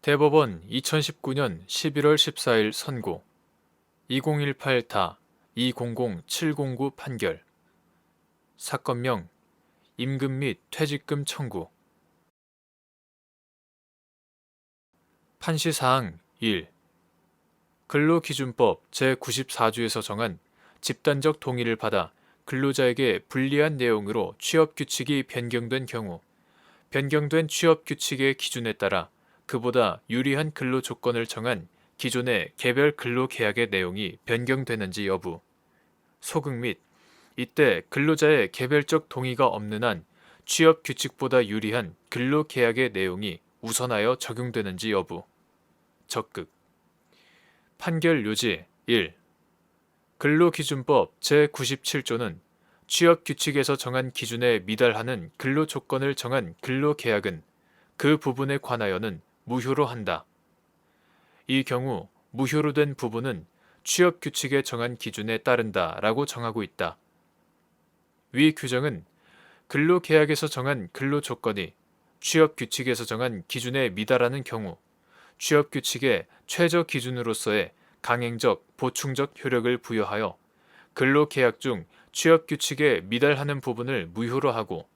대법원 2019년 11월 14일 선고 2018-200709 판결 사건명 임금 및 퇴직금 청구 판시사항 1. 근로기준법 제94조에서 정한 집단적 동의를 받아 근로자에게 불리한 내용으로 취업규칙이 변경된 경우 변경된 취업규칙의 기준에 따라 그보다 유리한 근로 조건을 정한 기존의 개별 근로계약의 내용이 변경되는지 여부, 소극 및 이때 근로자의 개별적 동의가 없는 한 취업규칙보다 유리한 근로계약의 내용이 우선하여 적용되는지 여부, 적극. 판결 요지 1. 근로기준법 제97조는 취업규칙에서 정한 기준에 미달하는 근로조건을 정한 근로계약은 그 부분에 관하여는 무효로 한다. 이 경우 무효로 된 부분은 취업규칙에 정한 기준에 따른다 라고 정하고 있다. 위 규정은 근로계약에서 정한 근로조건이 취업규칙에서 정한 기준에 미달하는 경우 취업규칙의 최저 기준으로서의 강행적, 보충적 효력을 부여하여 근로계약 중 취업규칙에 미달하는 부분을 무효로 하고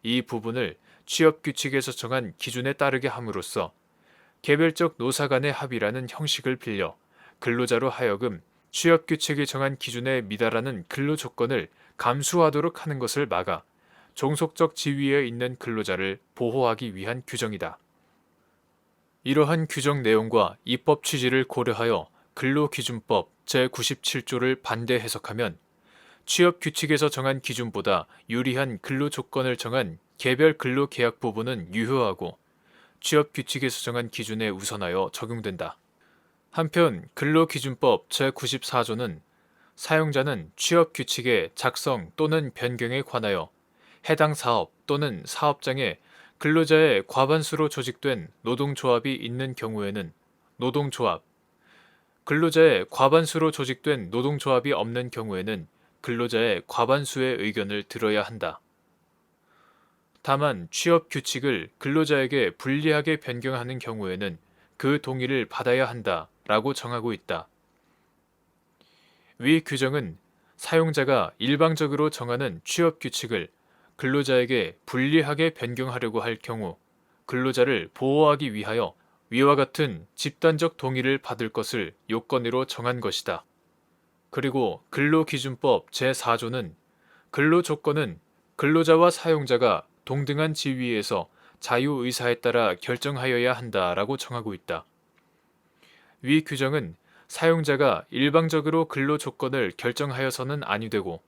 이 부분을 취업규칙에서 정한 기준에 따르게 함으로써 개별적 노사 간의 합의라는 형식을 빌려 근로자로 하여금 취업규칙이 정한 기준에 미달하는 근로조건을 감수하도록 하는 것을 막아 종속적 지위에 있는 근로자를 보호하기 위한 규정이다. 이러한 규정 내용과 입법 취지를 고려하여 근로기준법 제97조를 반대 해석하면 취업규칙에서 정한 기준보다 유리한 근로조건을 정한 개별 근로계약 부분은 유효하고 취업규칙에서 정한 기준에 우선하여 적용된다. 한편 근로기준법 제94조는 사용자는 취업규칙의 작성 또는 변경에 관하여 해당 사업 또는 사업장에 근로자의 과반수로 조직된 노동조합이 있는 경우에는 노동조합, 근로자의 과반수로 조직된 노동조합이 없는 경우에는 근로자의 과반수의 의견을 들어야 한다. 다만 취업규칙을 근로자에게 불리하게 변경하는 경우에는 그 동의를 받아야 한다 라고 정하고 있다. 위 규정은 사용자가 일방적으로 정하는 취업규칙을 근로자에게 불리하게 변경하려고 할 경우 근로자를 보호하기 위하여 위와 같은 집단적 동의를 받을 것을 요건으로 정한 것이다. 그리고 근로기준법 제4조는 근로조건은 근로자와 사용자가 동등한 지위에서 자유의사에 따라 결정하여야 한다라고 정하고 있다. 위 규정은 사용자가 일방적으로 근로조건을 결정하여서는 아니 되고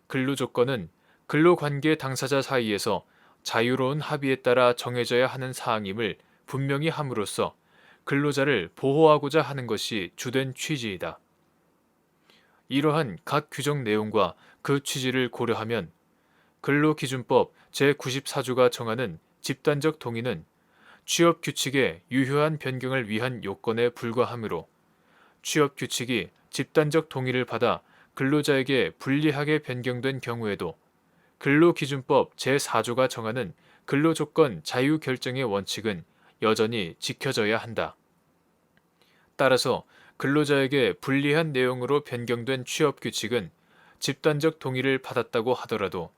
근로조건은 근로관계 당사자 사이에서 자유로운 합의에 따라 정해져야 하는 사항임을 분명히 함으로써 근로자를 보호하고자 하는 것이 주된 취지이다. 이러한 각 규정 내용과 그 취지를 고려하면 근로기준법 제94조가 정하는 집단적 동의는 취업규칙의 유효한 변경을 위한 요건에 불과하므로 취업규칙이 집단적 동의를 받아 근로자에게 불리하게 변경된 경우에도 근로기준법 제4조가 정하는 근로조건 자유결정의 원칙은 여전히 지켜져야 한다. 따라서 근로자에게 불리한 내용으로 변경된 취업규칙은 집단적 동의를 받았다고 하더라도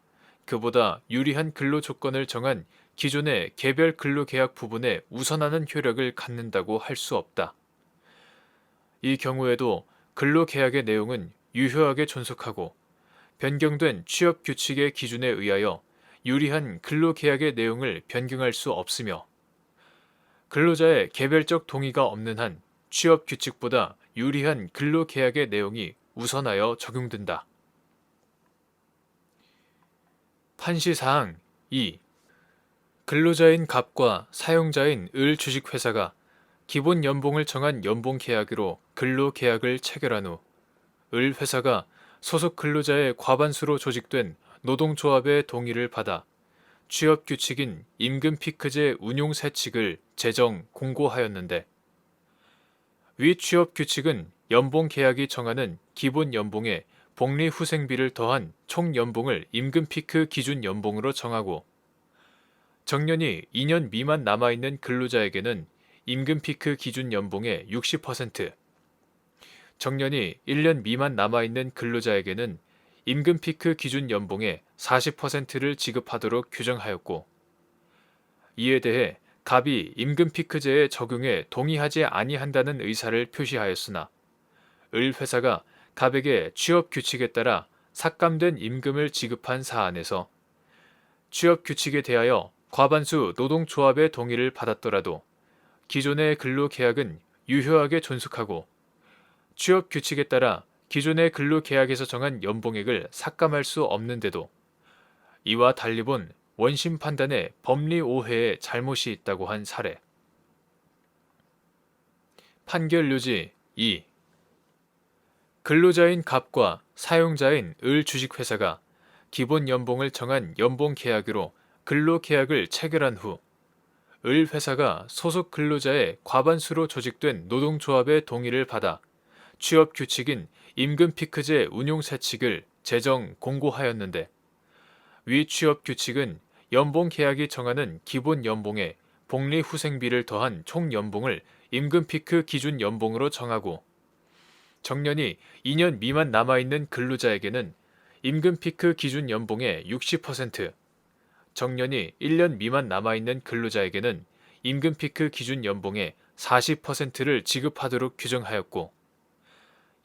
그보다 유리한 근로조건을 정한 기존의 개별 근로계약 부분에 우선하는 효력을 갖는다고 할 수 없다. 이 경우에도 근로계약의 내용은 유효하게 존속하고 변경된 취업규칙의 기준에 의하여 유리한 근로계약의 내용을 변경할 수 없으며 근로자의 개별적 동의가 없는 한 취업규칙보다 유리한 근로계약의 내용이 우선하여 적용된다. 판시사항 2. 근로자인 갑과 사용자인 을 주식회사가 기본 연봉을 정한 연봉계약으로 근로계약을 체결한 후 을 회사가 소속 근로자의 과반수로 조직된 노동조합의 동의를 받아 취업규칙인 임금피크제 운용세칙을 제정 공고하였는데 위 취업규칙은 연봉계약이 정하는 기본 연봉에 복리후생비를 더한 총연봉을 임금피크 기준 연봉으로 정하고 정년이 2년 미만 남아있는 근로자에게는 임금 피크 기준 연봉의 60%, 정년이 1년 미만 남아있는 근로자에게는 임금 피크 기준 연봉의 40%를 지급하도록 규정하였고, 이에 대해 갑이 임금 피크제의 적용에 동의하지 아니한다는 의사를 표시하였으나 을 회사가 갑에게 취업 규칙에 따라 삭감된 임금을 지급한 사안에서 취업 규칙에 대하여 과반수 노동조합의 동의를 받았더라도 기존의 근로계약은 유효하게 존속하고 취업 규칙에 따라 기존의 근로계약에서 정한 연봉액을 삭감할 수 없는데도 이와 달리 본 원심 판단에 법리 오해에 잘못이 있다고 한 사례. 판결 요지 2. 근로자인 갑과 사용자인 을 주식회사가 기본 연봉을 정한 연봉계약으로 근로계약을 체결한 후 을 회사가 소속 근로자의 과반수로 조직된 노동조합의 동의를 받아 취업 규칙인 임금 피크제 운용 세칙을 제정 공고하였는데, 위 취업 규칙은 연봉 계약이 정하는 기본 연봉에 복리 후생비를 더한 총 연봉을 임금 피크 기준 연봉으로 정하고, 정년이 2년 미만 남아있는 근로자에게는 임금 피크 기준 연봉의 60%, 정년이 1년 미만 남아있는 근로자에게는 임금 피크 기준 연봉의 40%를 지급하도록 규정하였고,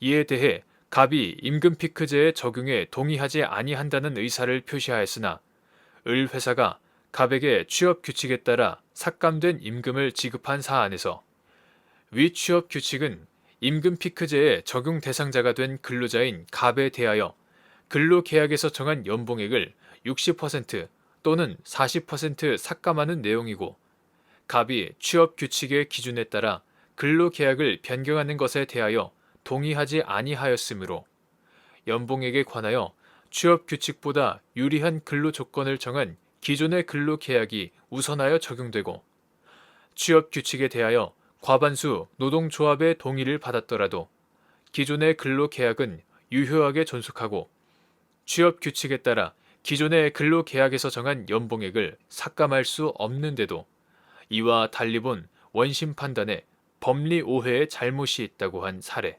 이에 대해 갑이 임금 피크제의 적용에 동의하지 아니한다는 의사를 표시하였으나 을 회사가 갑에게 취업 규칙에 따라 삭감된 임금을 지급한 사안에서 위 취업 규칙은 임금 피크제의 적용 대상자가 된 근로자인 갑에 대하여 근로계약에서 정한 연봉액을 60% 또는 40% 삭감하는 내용이고, 갑이 취업 규칙의 기준에 따라 근로계약을 변경하는 것에 대하여 동의하지 아니하였으므로 연봉액에 관하여 취업 규칙보다 유리한 근로 조건을 정한 기존의 근로계약이 우선하여 적용되고, 취업 규칙에 대하여 과반수 노동조합의 동의를 받았더라도 기존의 근로계약은 유효하게 존속하고 취업 규칙에 따라 기존의 근로계약에서 정한 연봉액을 삭감할 수 없는데도 이와 달리 본 원심 판단에 법리 오해의 잘못이 있다고 한 사례.